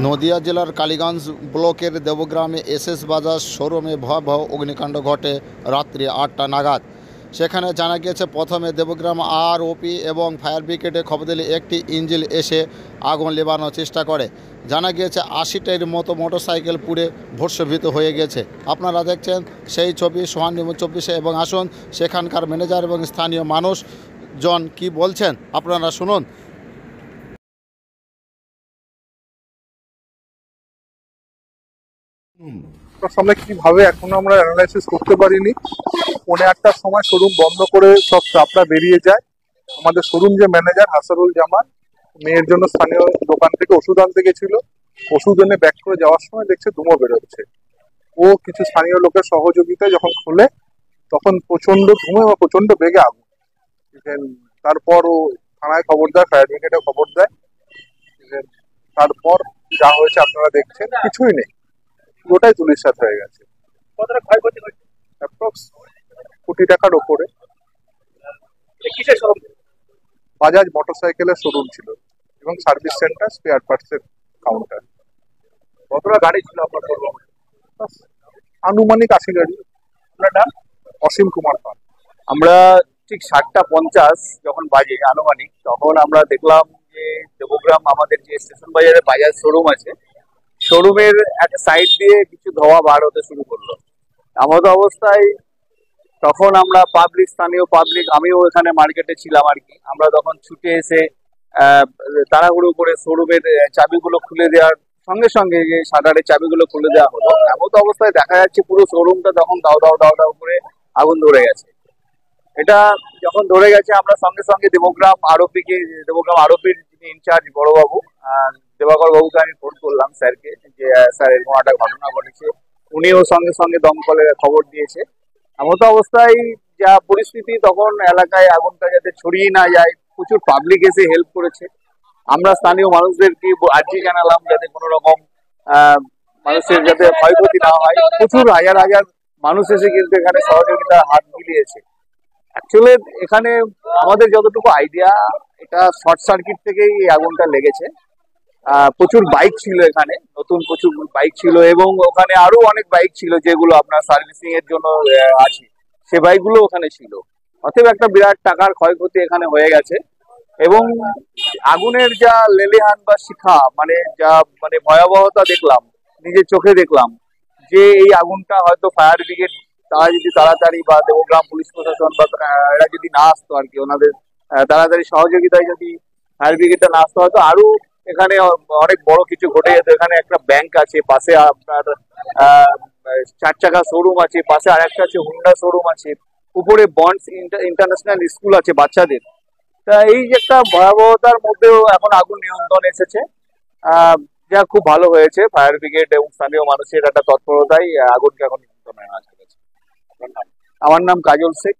নদিয়া জেলার কালীগঞ্জ ব্লকের দেবগ্রামে এসএস বাজার শোরুমে ভয়াবহ অগ্নিকাণ্ড ঘটে রাত্রি ৮টা নাগাদ। সেখানে জানা গিয়েছে প্রথমে দেবগ্রাম আরওপি এবং ফায়ার ব্রিগেডে খবর দিলে একটি ইঞ্জিন এসে আগুন নেভানোর চেষ্টা করে। জানা গিয়েছে ৮০টার মতো মোটরসাইকেল পুড়ে ভস্মীভূত হয়ে গেছে। আপনারা দেখছেন সেই ছবি সোহান নিউজ ২৪ এবং আসুন সেখানকার ম্যানেজার এবং স্থানীয় মানুষজন কি বলছেন আপনারা শুনুন। সামনে কিভাবে এখনো আমরা অ্যানালাইসিস করতে পারিনি। ৮:৩০টার সময় শোরুম বন্ধ করে সব স্টাফরা বেরিয়ে যায়। আমাদের শোরুম যে ম্যানেজার হাসারুল জামান মেয়ের জন্য স্থানীয় দোকান থেকে ওষুধ আনতে গেছিল, ওষুধ এনে ব্যাক করে যাওয়ার সময় দেখছে ধুমো বেরোচ্ছে। ও কিছু স্থানীয় লোকের সহযোগিতায় যখন খোলে তখন প্রচন্ড ধুমো এবং প্রচন্ড বেগে আগুন। তারপর ও থানায় খবর দেয়, ফায়ার ব্রিগেডে খবর দেয়। তারপর যা হয়েছে আপনারা দেখছেন, কিছুই নেই, পুরোটাই ধুলিস্যাৎ হয়ে গেছে। কতটা ক্ষয়ক্ষতি হয়েছে? অ্যাপ্রক্স কোটি টাকার ওপরে। কিসের শোরুম? বাজাজ মোটরসাইকেলের শোরুম ছিল এবং সার্ভিস সেন্টার, স্পেয়ার পার্টসের কাউন্টার। কতটা গাড়ি ছিল আপনার শোরুমে? আনুমানিক ৮০ গাড়ি। আপনার নাম? অসীম কুমার পাল। আমরা ঠিক ৭:৫০ যখন বাজে আনুমানিক, তখন আমরা দেখলাম যে দেবগ্রাম আমাদের যে স্টেশন বাজারে বাজাজ শোরুম আছে, শোরুমের একটা সাইড দিয়ে কিছু ধোঁয়া বার হতে শুরু করলো। এমত অবস্থায় তখন আমরা স্থানীয় পাবলিক, আমিও এখানে মার্কেটে ছিলাম আর কি, আমরা তখন ছুটে এসে তাড়াহুড়ো করে শোরুমের চাবিগুলো খুলে দেওয়ার সঙ্গে সঙ্গে যে শাটারের চাবিগুলো খুলে দেওয়া হলো, এমত অবস্থায় দেখা যাচ্ছে পুরো শোরুমটা তখন দাও দাও দাও দাও করে আগুন ধরে গেছে। এটা যখন ধরে গেছে আমরা সঙ্গে সঙ্গে দেবগ্রাম আরোপির যিনি ইনচার্জ বড়বাবু দেবাকর বাবুকে আমি ফোন করলাম স্যারকে, যে স্যার এরকম একটা ঘটনা ঘটেছে। উনিও সঙ্গে সঙ্গে দমকলের খবর দিয়েছে। এমত অবস্থায় যা পরিস্থিতি, তখন এলাকায় আগুনটা যাতে ছড়িয়ে না যায়, প্রচুর পাবলিক এসে হেল্প করেছে। আমরা স্থানীয় মানুষদেরকে আর্জি জানালাম যাতে কোনো রকম মানুষের যাতে ক্ষয়ক্ষতি না হয়। প্রচুর হাজার হাজার মানুষ এসে কিন্তু এখানে সহযোগিতার হাত মিলিয়েছে। অ্যাকচুয়ালি এখানে আমাদের যতটুকু আইডিয়া, এটা শর্ট সার্কিট থেকেই এই আগুনটা লেগেছে। প্রচুর বাইক ছিল এখানে, নতুন প্রচুর বাইক ছিল এবং ওখানে আরো অনেক বাইক ছিল যেগুলো আপনার সার্ভিসিং এর জন্য আছে, সে বাইকগুলো ওখানে ছিল। অতএব একটা বিরাট টাকার ক্ষয়ক্ষতি এখানে হয়ে গেছে। এবং আগুনের যা লেলিহান বা শিখা, যা ভয়াবহতা দেখলাম, নিজের চোখে দেখলাম যে এই আগুনটা হয়তো ফায়ার ব্রিগেড তারা যদি তাড়াতাড়ি, বা দেবগ্রাম পুলিশ প্রশাসন বা এরা যদি না আসতো আর কি, ওনাদের তাড়াতাড়ি সহযোগিতায় যদি ফায়ার ব্রিগেডটা না আসতো, হয়তো আরো এখানে অনেক বড় কিছু ঘটে যেত। এখানে একটা ব্যাংক আছে, পাশে আপনার 4 চাকা শোরুম আছে, পাশে আর একটা আছে হুন্ডা শোরুম আছে, উপরে বন্ডস ইন্টারন্যাশনাল স্কুল আছে বাচ্চাদের। তা এই যে একটা ভয়াবহতার মধ্যেও এখন আগুন নিয়ন্ত্রণ এসেছে, যা খুব ভালো হয়েছে। ফায়ার ব্রিগেড এবং স্থানীয় মানুষের একটা তৎপরতাই আগুনকে এখন নিয়ন্ত্রণে আনা গেছে। আমার নাম কাজল শেখ।